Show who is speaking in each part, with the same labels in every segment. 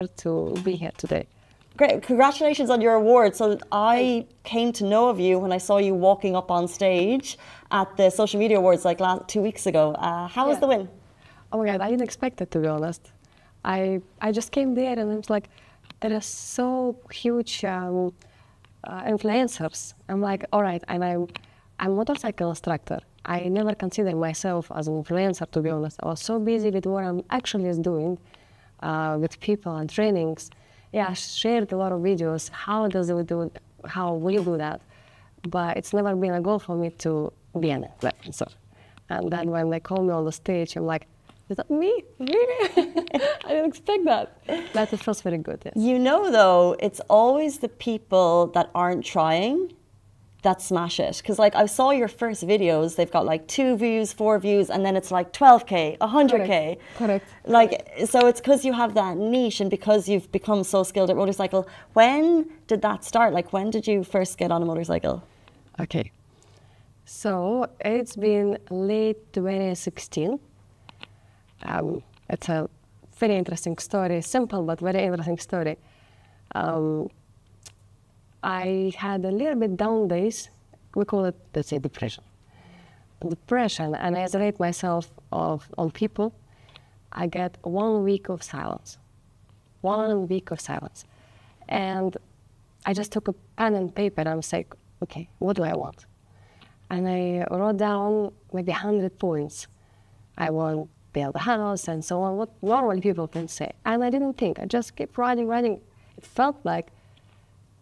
Speaker 1: to be here today.
Speaker 2: Great, congratulations on your award. So I came to know of you when I saw you walking up on stage at the social media awards like 2 weeks ago. How was the win?
Speaker 1: Oh my God, I didn't expect it, to be honest. I just came there and it's like, there are so huge influencers. I'm like, all right, and I'm a motorcycle instructor. I never considered myself as an influencer, to be honest. I was so busy with what I'm actually doing with people and trainings. Yeah, I shared a lot of videos. How will you do that? But it's never been a goal for me to be an influencer. And then when they call me on the stage, I'm like, is that me? Really? I didn't expect that. But it feels very good, yes.
Speaker 2: You know, though, it's always the people that aren't trying that smash it. Because, like, I saw your first videos, they've got like 2 views, 4 views, and then it's like 12K, 100K.
Speaker 1: Correct.
Speaker 2: Like, so it's because you have that niche and because you've become so skilled at motorcycle. When did that start? Like, when did you first get on a motorcycle?
Speaker 1: Okay. So it's been late 2016. It's a very interesting story, simple but very interesting story. I had a little bit down days. We call it, let's say, depression. Depression, and I isolate myself on people. I get 1 week of silence. 1 week of silence. And I just took a pen and paper and I was like, okay, what do I want? And I wrote down maybe 100 points. I want build a house and so on, what normal people can say. And I didn't think, I just kept writing. It felt like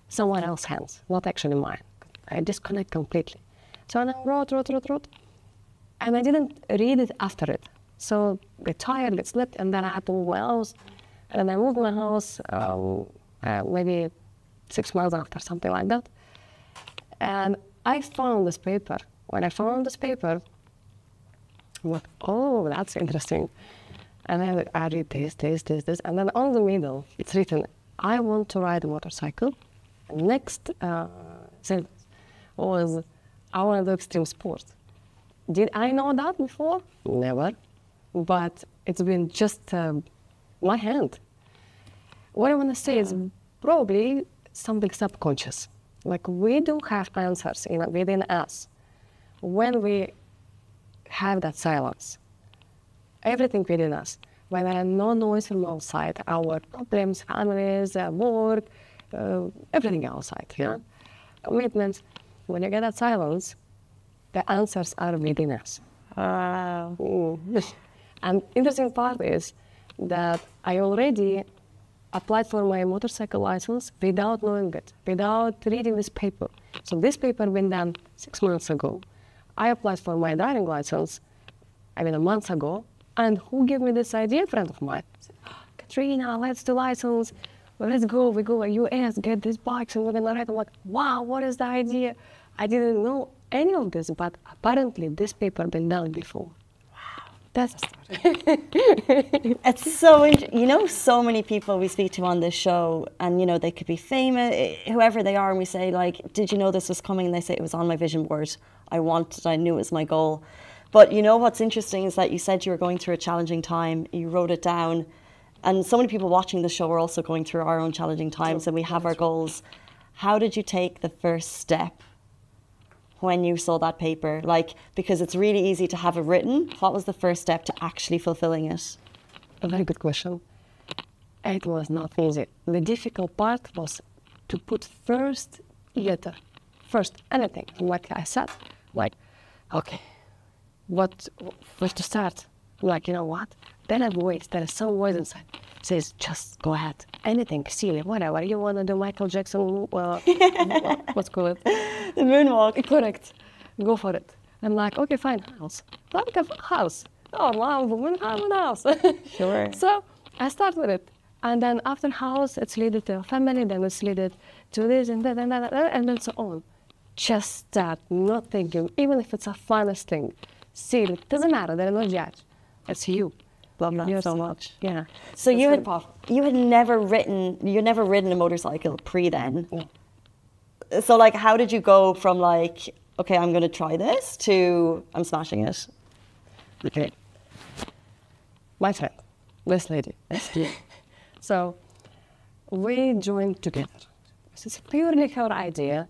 Speaker 1: someone else's hands, not actually mine. I disconnect completely. So I wrote, and I didn't read it after it. So I get tired, get slept, and then I had to move my house. And I moved my house maybe 6 months after, something like that. And I found this paper. When I found this paper, I went, oh, that's interesting. And I read this, and then on the middle, it's written, I want to ride a motorcycle. Next sentence was, I want to do extreme sport. Did I know that before? Never. But it's been just my hand. What I want to say is probably something subconscious. Like, we do have answers within us when we have that silence. Everything within us. When there are no noise from outside, our problems, families, work, everything outside, commitments. When you get that silence, the answers are within us. And interesting part is that I already applied for my motorcycle license without knowing it, without reading this paper. So this paper been done 6 months ago. I applied for my driving license, a month ago, and who gave me this idea? A friend of mine. Katrina, let's do license. Well, let's go, we go to US, get these bikes, and we're gonna ride. I'm like, wow, what is the idea? I didn't know any of this, but apparently this paper been done before. Wow, that's a story.
Speaker 2: It's so interesting. So many people we speak to on this show, and they could be famous, whoever they are, and we say, like, did you know this was coming? And they say, it was on my vision board. I knew it was my goal. But what's interesting is that you said you were going through a challenging time, you wrote it down, and so many people watching the show are also going through our own challenging times, and we have our goals. How did you take the first step when you saw that paper? Like, because it's really easy to have it written. What was the first step to actually fulfilling it?
Speaker 1: A very good question. It was not easy. The difficult part was to put first anything. Like I said, okay, where to start? Like, what? Then I wait. There is some voice inside. Says, just go ahead. Anything, silly, whatever. You want to do Michael Jackson, what's called it?
Speaker 2: The moonwalk.
Speaker 1: Correct. Go for it. I'm like, okay, fine, house. Like a house. Oh, wow, woman have a house.
Speaker 2: Sure.
Speaker 1: So I start with it. And then after house, it's leaded to a family, then it's leaded to this and that, and then so on. Just start, not thinking, even if it's a funnest thing. Silly, it doesn't matter, there are no judge. It's you.
Speaker 2: Love that so much.
Speaker 1: Yeah.
Speaker 2: So you had never ridden a motorcycle pre then.
Speaker 1: No.
Speaker 2: So like, how did you go from like, okay, I'm going to try this to I'm smashing it?
Speaker 1: Okay. My friend, this lady. So we joined together. This is purely her idea.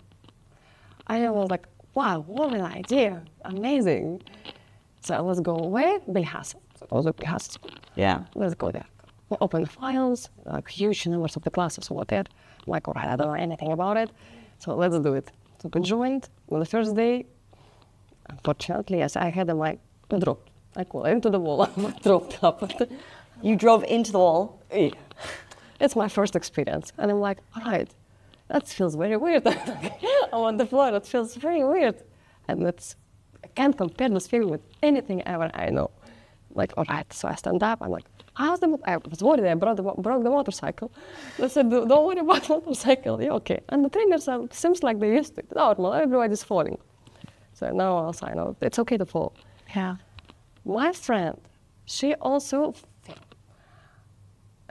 Speaker 1: I was like, wow, what an idea, amazing. So let's go where? بالحاسب. So it was بالحاسب.
Speaker 2: Yeah.
Speaker 1: Let's go there. We open the files, like huge numbers of the classes were there. I'm like, all right, I don't know anything about it, so let's do it. So we joined. On the first day, unfortunately, yes, I had a dropped. I call into the wall. I dropped up.
Speaker 2: You drove into the wall?
Speaker 1: Yeah. It's my first experience. And I'm like, all right, that feels very weird. I'm on the floor, it feels very weird. And I can't compare this feeling with anything ever I know. Like, all right, so I stand up, I'm like, I was worried, I broke the motorcycle. They said, don't worry about motorcycle, yeah, okay. And the trainers seems like they used to it, normal, everybody's falling. So now I'll sign out, it's okay to fall.
Speaker 2: Yeah.
Speaker 1: My friend, she also fell.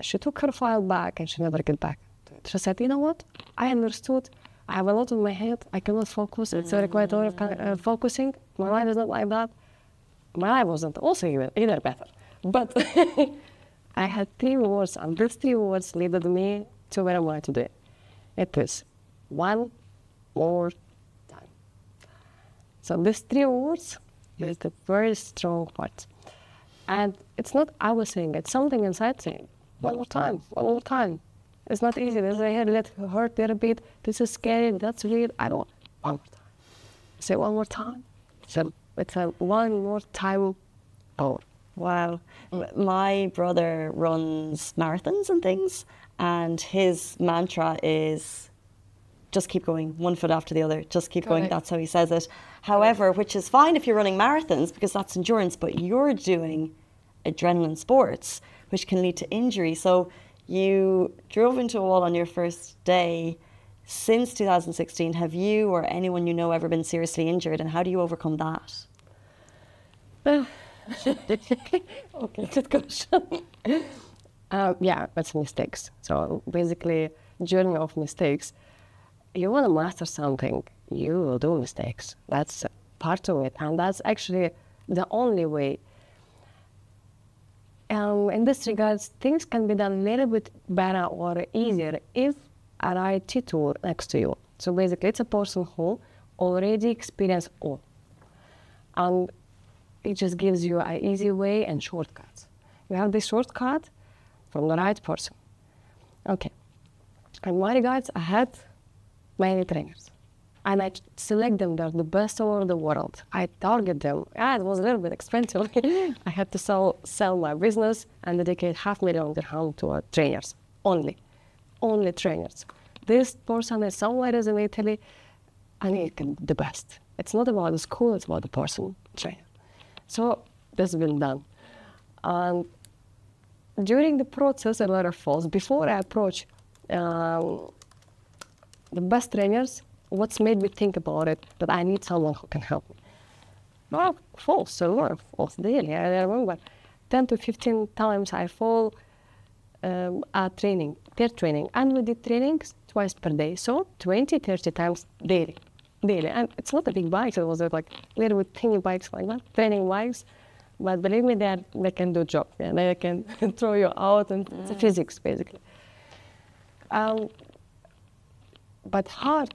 Speaker 1: She took her file back and she never get back to it. She said, you know what, I understood, I have a lot in my head, I cannot focus, it's quite a lot of focusing, my life is not like that. My life wasn't also either better, but I had 3 words, and these 3 words led me to where am I today. It is one more time. So these 3 words is the very strong part. And it's not I was saying, it's something inside saying, one more time, one more time. It's not easy. There's a head, let her hurt a bit. This is scary, that's weird. I don't, one more time. Say one more time. So it's a one more time power.
Speaker 2: Wow. My brother runs marathons and things, and his mantra is just keep going, one foot after the other, just keep going. That's how he says it. However, which is fine if you're running marathons because that's endurance, but you're doing adrenaline sports, which can lead to injury. So you drove into a wall on your first day. Since 2016, have you or anyone you know ever been seriously injured, and how do you overcome that?
Speaker 1: Okay, good question. Yeah, that's mistakes. So basically, journey of mistakes. You want to master something, you will do mistakes. That's part of it, and that's actually the only way. In this regards, things can be done a little bit better or easier if a right tutor next to you. So basically, it's a person who already experienced all. And it just gives you an easy way and shortcuts. You have this shortcut from the right person. Okay. In my regards, I had many trainers. And I select them, they're the best over the world. I target them. Yeah, it was a little bit expensive. I had to sell my business and dedicate $500,000 dirham to trainers, only trainers. This person is somewhere in Italy, and he can the best. It's not about the school, it's about the person, trainer. So this has been done. And during the process, a lot of falls. Before I approach the best trainers, what's made me think about it, that I need someone who can help me? Well, falls, a lot of falls daily. I remember 10 to 15 times I fall at training, their training. And we did trainings twice per day, so 20, 30 times daily. And it's not a big bike, it was like little bit tiny bikes like that, training bikes. But believe me, they can do job. Yeah? They can throw you out, and it's a physics, basically. But hard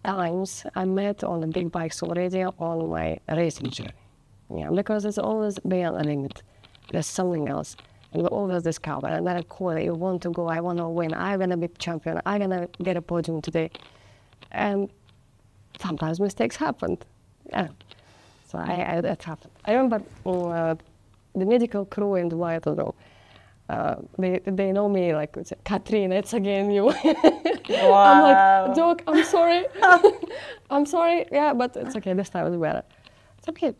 Speaker 1: times I met on the big bikes already on my racing journey. Yeah, because it's always beyond a limit. There's something else. And we always discover, and then I call it, you want to go, I want to win, I'm going to be champion, I'm going to get a podium today. And sometimes mistakes happened. Yeah. So it happened. I remember the medical crew in Dubai, I don't know. They know me like, Katrina, it's again you.
Speaker 2: Wow.
Speaker 1: I'm like, Doc, I'm sorry. I'm sorry. Yeah, but it's okay. This time it's better. It's okay.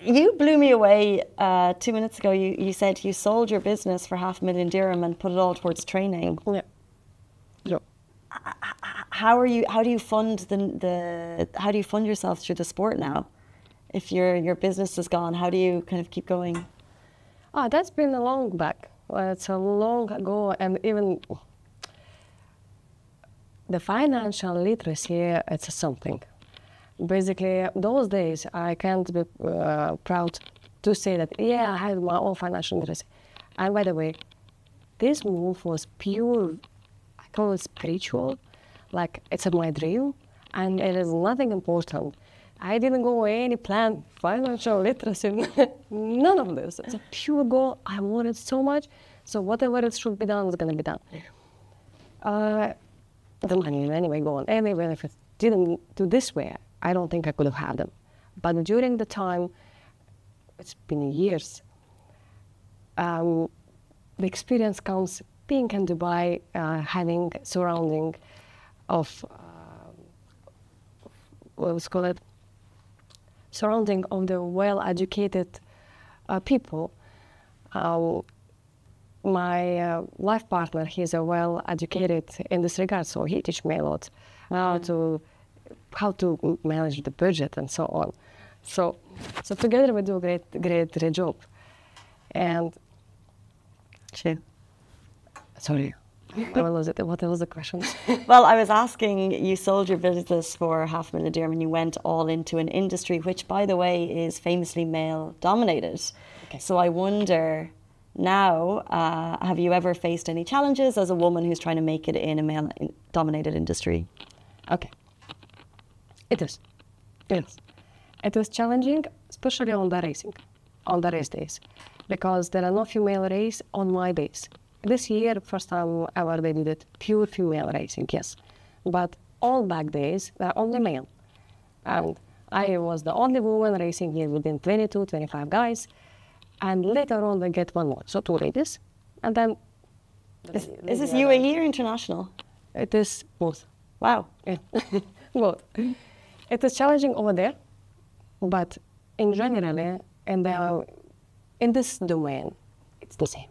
Speaker 2: You blew me away 2 minutes ago. You said you sold your business for $500,000 dirham and put it all towards training.
Speaker 1: Yeah. Sure.
Speaker 2: How do you fund how do you fund yourself through the sport now? If your business is gone, how do you kind of keep going?
Speaker 1: That's been a long back. It's a long ago, and even the financial literacy, it's something. Basically, those days, I can't be proud to say that, yeah, I had my own financial literacy. And by the way, this move was pure, I call it spiritual, like it's my dream, and it is nothing important. I didn't go any plan, financial literacy, none of this. It's a pure goal. I want it so much. So whatever it should be done is going to be done. The money anyway go on. Anyway, if it didn't do this way, I don't think I could have had them. But during the time, it's been years, the experience comes being in Dubai, having surrounding of, what was called it? Surrounding of the well-educated people. My life partner, he's a well-educated in this regard, so he teaches me a lot how to manage the budget and so on. So together we do a great job. And sorry, what was it? What was the question?
Speaker 2: Well, I was asking, you sold your business for $500,000 dirham and you went all into an industry which, by the way, is famously male-dominated.
Speaker 1: Okay.
Speaker 2: So I wonder now, have you ever faced any challenges as a woman who's trying to make it in a male-dominated industry?
Speaker 1: Okay. It is. Yes. It was challenging, especially on the racing, on the race days, because there are no female race on my days. This year, first time ever they did it, pure female racing, yes. But all back days, there are only male. And I was the only woman racing here within 22, 25 guys. And later on, they get one more. So 2 ladies. And then...
Speaker 2: Is this UAE or international?
Speaker 1: It is both.
Speaker 2: Wow.
Speaker 1: Yeah. Both. It is challenging over there, but in general, in this domain, it's the same.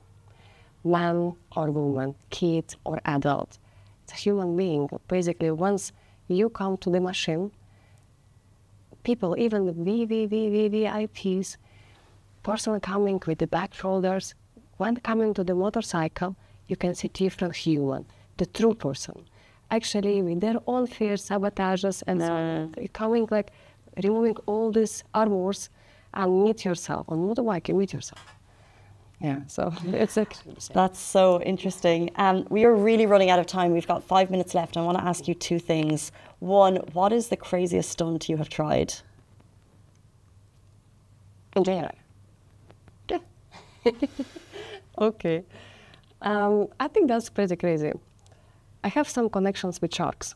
Speaker 1: Man or woman, kid or adult, it's a human being. Basically, once you come to the machine, people, even the VVIPs, person coming with the back shoulders, when coming to the motorcycle, you can see different human, the true person. Actually, with their own fears, sabotages, and so coming like removing all these armors and meet yourself. On motorbike, you meet yourself. Yeah, so it's actually the same.
Speaker 2: That's so interesting. We are really running out of time. We've got 5 minutes left. I want to ask you 2 things. One, what is the craziest stunt you have tried?
Speaker 1: In general. Yeah. Okay. I think that's pretty crazy. I have some connections with sharks.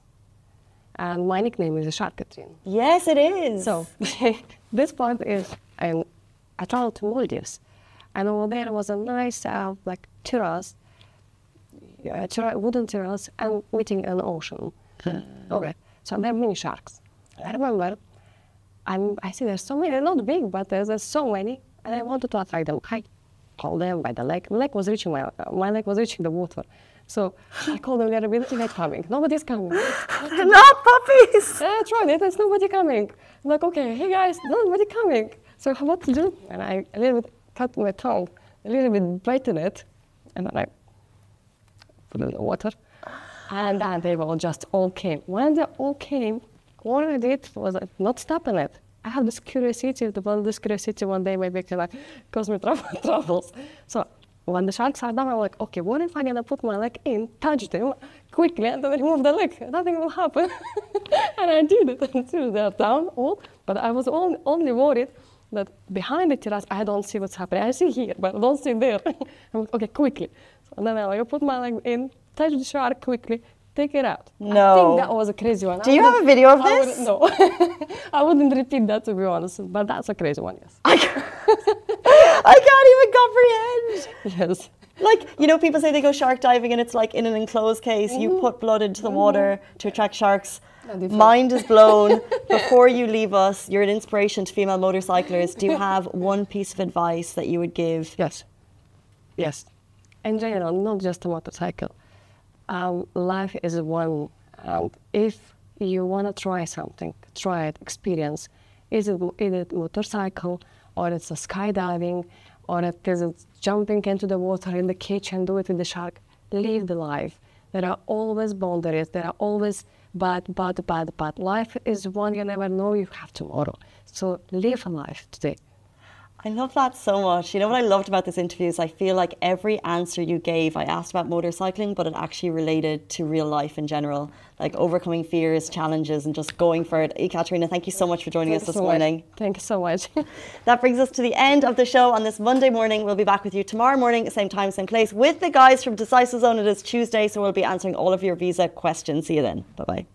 Speaker 1: And my nickname is Shark Catherine.
Speaker 2: Yes, it is.
Speaker 1: So this point is, I traveled to Maldives. And over there was a nice, like, terrace, wooden terrace, and meeting an ocean. Okay. So there are many sharks. I remember, I see there's so many, they're not big, but there's so many, and I wanted to attract them. I called them by the leg. My leg was reaching the water. So I called them, they're really not coming. Nobody's coming.
Speaker 2: Not puppies!
Speaker 1: I tried it, there's nobody coming. I'm like, okay, hey guys, nobody coming. So what to do? And I a little bit cut my tongue, a little bit biting it, and then I put it in the water. And then they all came. When they all came, what I did was not stopping it. I had this curiosity, one day maybe can cause me troubles. So when the sharks are down, I'm like, okay, what if I'm gonna put my leg in, touch them quickly, and then remove the leg? Nothing will happen. And I did it until they're down all, but I was only worried that behind the terrace, I don't see what's happening. I see here, but I don't see there. I'm like, okay, quickly. So then I put my leg in, touch the shark quickly, take it out.
Speaker 2: No.
Speaker 1: I think that was a crazy one.
Speaker 2: Do you have a video of this?
Speaker 1: No. I wouldn't repeat that, to be honest, but that's a crazy one, yes.
Speaker 2: I can't even comprehend.
Speaker 1: Yes.
Speaker 2: Like, you know, people say they go shark diving and it's like in an enclosed case, you put blood into the water to attract sharks. Mind is blown. Before you leave us, you're an inspiration to female motorcyclers. Do you have one piece of advice that you would give?
Speaker 1: Yes. Yes. In general, not just a motorcycle. Life is one. If you want to try something, try it, experience. Is it motorcycle, or it's a skydiving, or it is jumping into the water in the kitchen, do it with the shark. Live the life. There are always boundaries. There are always bad. Life is one, you never know you have tomorrow. So live a life today.
Speaker 2: I love that so much. You know what I loved about this interview is I feel like every answer you gave, I asked about motorcycling, but it actually related to real life in general, like overcoming fears, challenges, and just going for it. Ekaterina, thank you so much for joining us this morning.
Speaker 1: Thank you so much.
Speaker 2: That brings us to the end of the show on this Monday morning. We'll be back with you tomorrow morning, same time, same place, with the guys from Decisive Zone. It is Tuesday, so we'll be answering all of your visa questions. See you then. Bye-bye.